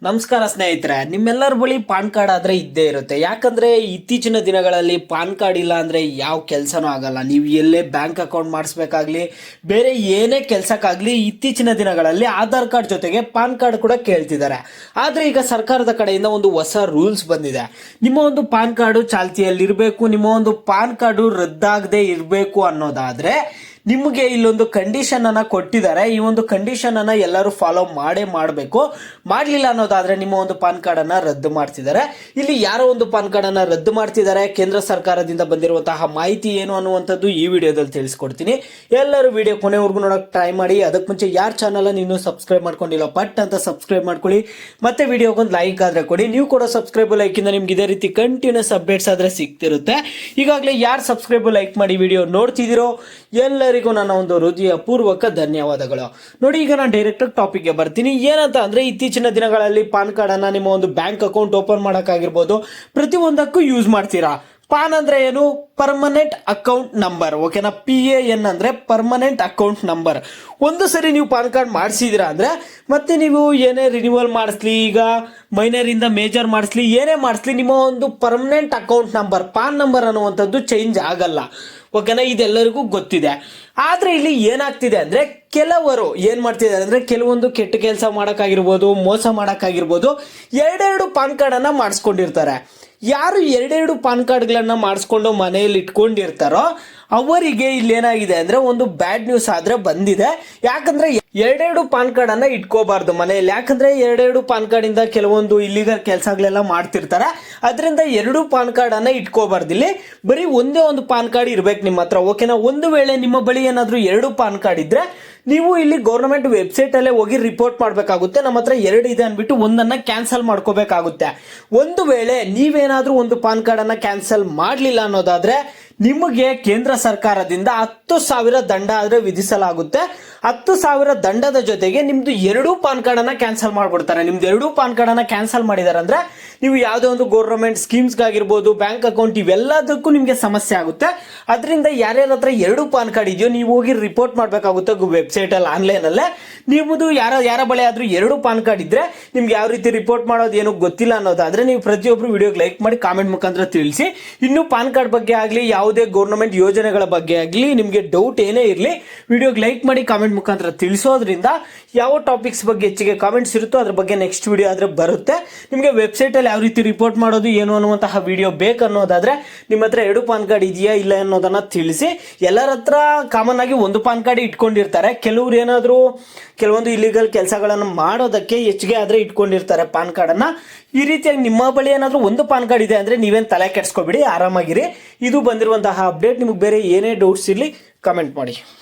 ನಮಸ್ಕಾರ ಸ್ನೇಹಿತರೆ, ನಿಮ್ಮೆಲ್ಲರ ಬಳಿ ಪಾನ್ ಕಾರ್ಡ್ ಆದ್ರೆ ಇದ್ದೇ ಇರುತ್ತೆ. ಯಾಕಂದ್ರೆ ಇತ್ತೀಚಿನ ದಿನಗಳಲ್ಲಿ ಪಾನ್ ಕಾರ್ಡ್ ಇಲ್ಲ ಅಂದ್ರೆ ಯಾವ ಕೆಲಸನೂ ಆಗಲ್ಲ. ನೀವು ಎಲ್ಲೇ ಬ್ಯಾಂಕ್ ಅಕೌಂಟ್ ಮಾಡಿಸ್ಬೇಕಾಗ್ಲಿ, ಬೇರೆ ಏನೇ ಕೆಲಸಕ್ಕಾಗ್ಲಿ ಇತ್ತೀಚಿನ ದಿನಗಳಲ್ಲಿ ಆಧಾರ್ ಕಾರ್ಡ್ ಜೊತೆಗೆ ಪಾನ್ ಕಾರ್ಡ್ ಕೂಡ ಕೇಳ್ತಿದ್ದಾರೆ. ಆದ್ರೆ ಈಗ ಸರ್ಕಾರದ ಕಡೆಯಿಂದ ಒಂದು ಹೊಸ ರೂಲ್ಸ್ ಬಂದಿದೆ. ನಿಮ್ಮ ಒಂದು ಪಾನ್ ಕಾರ್ಡು ಚಾಲ್ತಿಯಲ್ಲಿ ಇರಬೇಕು, ನಿಮ್ಮ ಒಂದು ಪಾನ್ ಕಾರ್ಡು ರದ್ದಾಗದೆ ಇರಬೇಕು ಅನ್ನೋದಾದ್ರೆ ನಿಮಗೆ ಇಲ್ಲೊಂದು ಕಂಡೀಷನ್ ಅನ್ನ ಕೊಟ್ಟಿದ್ದಾರೆ. ಈ ಒಂದು ಕಂಡೀಷನ್ ಅನ್ನ ಎಲ್ಲರೂ ಫಾಲೋ ಮಾಡಬೇಕು. ಮಾಡಲಿಲ್ಲ ಅನ್ನೋದಾದ್ರೆ ನಿಮ್ಮ ಒಂದು ಪಾನ್ ಕಾರ್ಡ್ ಅನ್ನ ರದ್ದು ಮಾಡ್ತಿದ್ದಾರೆ. ಇಲ್ಲಿ ಯಾರೋ ಒಂದು ಪಾನ್ ಕಾರ್ಡ್ ಅನ್ನ ರದ್ದು ಮಾಡ್ತಿದ್ದಾರೆ. ಕೇಂದ್ರ ಸರ್ಕಾರದಿಂದ ಬಂದಿರುವಂತಹ ಮಾಹಿತಿ ಏನು ಅನ್ನುವಂಥದ್ದು ಈ ವಿಡಿಯೋದಲ್ಲಿ ತಿಳಿಸ್ಕೊಡ್ತೀನಿ. ಎಲ್ಲರೂ ವಿಡಿಯೋ ಕೊನೆವರೆಗೂ ನೋಡಕ್ ಟ್ರೈ ಮಾಡಿ. ಅದಕ್ಕೆ ಮುಂಚೆ ಯಾರ ಚಾನಲ್ ನೀನು ಸಬ್ಸ್ಕ್ರೈಬ್ ಮಾಡ್ಕೊಂಡಿಲ್ಲ ಪಟ್ ಅಂತ ಸಬ್ಸ್ಕ್ರೈಬ್ ಮಾಡ್ಕೊಳ್ಳಿ. ಮತ್ತೆ ವಿಡಿಯೋಗೊಂದು ಲೈಕ್ ಆದ್ರೆ ಕೊಡಿ. ನೀವು ಕೂಡ ಸಬ್ಸ್ಕ್ರೈಬ್ ಲೈಕ್ ಇಂದ ನಿಮ್ಗೆ ಇದೇ ರೀತಿ ಕಂಟಿನ್ಯೂಸ್ ಅಪ್ಡೇಟ್ಸ್ ಆದ್ರೆ ಸಿಗ್ತಿರುತ್ತೆ. ಈಗಾಗಲೇ ಯಾರು ಸಬ್ಸ್ಕ್ರೈಬ್ ಲೈಕ್ ಮಾಡಿ ವಿಡಿಯೋ ನೋಡ್ತಿದ್ದೀರೋ ಎಲ್ಲರಿಗೂ ನನ್ನ ಒಂದು ಹೃದಯ ಪೂರ್ವಕ ಧನ್ಯವಾದಗಳು. ನೋಡಿ, ಈಗ ನಾನು ಡೈರೆಕ್ಟ್ ಟಾಪಿಕ್ ಗೆ ಬರ್ತೀನಿ. ಏನಂತ ಅಂದ್ರೆ ಇತ್ತೀಚಿನ ದಿನಗಳಲ್ಲಿ ಪಾನ್ ಕಾರ್ಡ್ ಅನ್ನ ನಿಮ್ಮ ಒಂದು ಬ್ಯಾಂಕ್ ಅಕೌಂಟ್ ಓಪನ್ ಮಾಡಕ್ಕಾಗಿರ್ಬೋದು, ಪ್ರತಿಯೊಂದಕ್ಕೂ ಯೂಸ್ ಮಾಡ್ತೀರಾ. ಪಾನ್ ಅಂದ್ರೆ ಏನು? Permanent account number. ಓಕೆನಾ? PAN ಅಂದ್ರೆ ಪರ್ಮನೆಂಟ್ ಅಕೌಂಟ್ ನಂಬರ್. ಒಂದು ಸರಿ ನೀವು ಪಾನ್ ಕಾರ್ಡ್ ಮಾಡಿಸಿದಿರಾ ಅಂದ್ರೆ ಮತ್ತೆ ನೀವು ಏನೇ ರಿನ್ಯೂವಲ್ ಮಾಡಿಸ್ಲಿ, ಈಗ ಮೈನರ್ ಇಂದ ಮೇಜರ್ ಮಾಡಿಸ್ಲಿ, ಏನೇ ಮಾಡಿಸ್ಲಿ, ನಿಮ್ಮ ಒಂದು permanent account number PAN number ಅನ್ನುವಂಥದ್ದು ಚೇಂಜ್ ಆಗಲ್ಲ. ಓಕೆನಾ? ಇದೆಲ್ಲರಿಗೂ ಗೊತ್ತಿದೆ. ಆದ್ರೆ ಇಲ್ಲಿ ಏನಾಗ್ತಿದೆ ಅಂದ್ರೆ ಕೆಲವರು ಏನ್ ಮಾಡ್ತಿದ್ದಾರೆ ಅಂದ್ರೆ ಕೆಲವೊಂದು ಕೆಟ್ಟ ಕೆಲಸ ಮಾಡಕ್ಕಾಗಿರ್ಬೋದು, ಮೋಸ ಮಾಡಕ್ಕಾಗಿರ್ಬೋದು, ಎರಡೆರಡು ಪಾನ್ ಕಾರ್ಡ್ ಅನ್ನ ಮಾಡಿಸ್ಕೊಂಡಿರ್ತಾರೆ. ಯಾರು ಎರಡೆರಡು ಪಾನ್ ಕಾರ್ಡ್ಗಳನ್ನ ಮಾಡಿಸ್ಕೊಂಡು ಮನೆಯಲ್ಲಿ ಇಟ್ಕೊಂಡಿರ್ತಾರೋ ಅವರಿಗೆ ಇಲ್ಲಿ ಏನಾಗಿದೆ ಅಂದ್ರೆ ಒಂದು ಬ್ಯಾಡ್ ನ್ಯೂಸ್ ಆದ್ರೆ ಬಂದಿದೆ. ಯಾಕಂದ್ರೆ ಎರಡೆರಡು ಪಾನ್ ಕಾರ್ಡ್ ಅನ್ನ ಇಟ್ಕೋಬಾರ್ದು ಮನೆಯಲ್ಲಿ. ಯಾಕಂದ್ರೆ ಎರಡೆರಡು ಪಾನ್ ಕಾರ್ಡ್ ಇಂದ ಕೆಲವೊಂದು ಇಲ್ಲಿಗಲ್ ಕೆಲಸಗಳೆಲ್ಲ ಮಾಡ್ತಿರ್ತಾರೆ. ಅದರಿಂದ ಎರಡು ಪಾನ್ ಕಾರ್ಡ್ ಅನ್ನ ಇಟ್ಕೋಬಾರ್ದು. ಇಲ್ಲಿ ಬರೀ ಒಂದೇ ಒಂದು ಪಾನ್ ಕಾರ್ಡ್ ಇರ್ಬೇಕು ನಿಮ್ಮ ಹತ್ರ. ಓಕೆನಾ? ಒಂದು ವೇಳೆ ನಿಮ್ಮ ಬಳಿ ಏನಾದ್ರೂ ಎರಡು ಪಾನ್ ಕಾರ್ಡ್ ಇದ್ರೆ ನೀವು ಇಲ್ಲಿ ಗೌರ್ಮೆಂಟ್ ವೆಬ್ಸೈಟ್ ಅಲ್ಲೇ ಹೋಗಿ ರಿಪೋರ್ಟ್ ಮಾಡಬೇಕಾಗುತ್ತೆ. ನಮ್ಮ ಹತ್ರ ಎರಡು ಇದೆ ಅನ್ಬಿಟ್ಟು ಒಂದನ್ನ ಕ್ಯಾನ್ಸಲ್ ಮಾಡ್ಕೋಬೇಕಾಗುತ್ತೆ. ಒಂದು ವೇಳೆ ನೀವೇನಾದ್ರೂ ಒಂದು ಪಾನ್ ಕಾರ್ಡ್ ಅನ್ನ ಕ್ಯಾನ್ಸಲ್ ಮಾಡಲಿಲ್ಲ ಅನ್ನೋದಾದ್ರೆ ನಿಮಗೆ ಕೇಂದ್ರ ಸರ್ಕಾರದಿಂದ 10,000 ದಂಡ ಆದ್ರೆ ವಿಧಿಸಲಾಗುತ್ತೆ. 10,000 ದಂಡದ ಜೊತೆಗೆ ನಿಮ್ದು ಎರಡೂ ಪಾನ್ ಕಾರ್ಡ್ ಅನ್ನ ಕ್ಯಾನ್ಸಲ್ ಮಾಡ್ಬಿಡ್ತಾರೆ. ನಿಮ್ದು ಎರಡೂ ಪಾನ್ ಕಾರ್ಡ್ ಅನ್ನ ಕ್ಯಾನ್ಸಲ್ ಮಾಡಿದಾರೆ ಅಂದ್ರೆ ನೀವು ಯಾವುದೇ ಒಂದು ಗೌರ್ಮೆಂಟ್ ಸ್ಕೀಮ್ಸ್ ಆಗಿರ್ಬೋದು, ಬ್ಯಾಂಕ್ ಅಕೌಂಟ್, ಇವೆಲ್ಲದಕ್ಕೂ ನಿಮ್ಗೆ ಸಮಸ್ಯೆ ಆಗುತ್ತೆ. ಅದರಿಂದ ಯಾರ್ಯಾರ ಹತ್ರ ಎರಡು ಪಾನ್ ಕಾರ್ಡ್ ಇದೆಯೋ ನೀವು ಹೋಗಿ ರಿಪೋರ್ಟ್ ಮಾಡ್ಬೇಕಾಗುತ್ತೆ ವೆಬ್ಸೈಟ್ ಅಲ್ಲಿ, ಆನ್ಲೈನ್ ಅಲ್ಲೇ. ನಿಮ್ಮದು ಯಾರ ಬಳಿ ಆದ್ರೂ ಎರಡು ಪಾನ್ ಕಾರ್ಡ್ ಇದ್ರೆ ನಿಮ್ಗೆ ಯಾವ ರೀತಿ ರಿಪೋರ್ಟ್ ಮಾಡೋದು ಏನೋ ಗೊತ್ತಿಲ್ಲ ಅನ್ನೋದಾದ್ರೆ ನೀವು ಪ್ರತಿಯೊಬ್ರು ವಿಡಿಯೋಗೆ ಲೈಕ್ ಮಾಡಿ ಕಾಮೆಂಟ್ ಮುಖಾಂತರ ತಿಳಿಸಿ. ಇನ್ನು ಪಾನ್ ಕಾರ್ಡ್ ಬಗ್ಗೆ ಆಗ್ಲಿ, ಯಾವುದೇ ಗೌರ್ಮೆಂಟ್ ಯೋಜನೆಗಳ ಬಗ್ಗೆ ಆಗ್ಲಿ ನಿಮ್ಗೆ ಡೌಟ್ ಏನೇ ಇರಲಿ ವಿಡಿಯೋಗೆ ಲೈಕ್ ಮಾಡಿ ಕಾಮೆಂಟ್ ಮುಖಾಂತರ ತಿಳಿಸೋದ್ರಿಂದ ಯಾವ ಟಾಪಿಕ್ಸ್ ಬಗ್ಗೆ ಹೆಚ್ಚಿಗೆ ಕಾಮೆಂಟ್ಸ್ ಇರುತ್ತೋ ಅದ್ರ ಬಗ್ಗೆ ನೆಕ್ಸ್ಟ್ ವಿಡಿಯೋ ಆದ್ರೆ ಬರುತ್ತೆ. ನಿಮಗೆ ವೆಬ್ಸೈಟ್ ಅಲ್ಲಿ ಯಾವ ರೀತಿ ರಿಪೋರ್ಟ್ ಮಾಡೋದು ಏನು ಅನ್ನುವಂತಹ ವಿಡಿಯೋ ಬೇಕನ್ನೋದಾದ್ರೆ ನಿಮ್ಮ ಹತ್ರ ಎರಡು ಪಾನ್ ಕಾರ್ಡ್ ಇದೆಯಾ ಇಲ್ಲ ಅನ್ನೋದನ್ನ ತಿಳಿಸಿ. ಎಲ್ಲರ ಹತ್ರ ಕಾಮನ್ ಆಗಿ ಒಂದು ಪಾನ್ ಕಾರ್ಡ್ ಇಟ್ಕೊಂಡಿರ್ತಾರೆ. ಕೆಲವ್ರು ಏನಾದ್ರು ಕೆಲವೊಂದು ಇಲ್ಲಿಗಲ್ ಕೆಲಸಗಳನ್ನು ಮಾಡೋದಕ್ಕೆ ಹೆಚ್ಚಿಗೆ ಆದ್ರೆ ಇಟ್ಕೊಂಡಿರ್ತಾರೆ ಪಾನ್ ಕಾರ್ಡ್ ಅನ್ನ. ಈ ರೀತಿಯಾಗಿ ನಿಮ್ಮ ಬಳಿ ಏನಾದ್ರೂ ಒಂದು ಪಾನ್ ಕಾರ್ಡ್ ಇದೆ ಅಂದ್ರೆ ನೀವೇನ್ ತಲೆ ಕೆಡಿಸ್ಕೊಬಿಡಿ, ಆರಾಮಾಗಿರಿ. ಇದು ಬಂದಿರುವಂತಹ ಅಪ್ಡೇಟ್. ನಿಮಗೆ ಬೇರೆ ಏನೇ ಡೌಟ್ಸ್ ಇರಲಿ ಕಮೆಂಟ್ ಮಾಡಿ.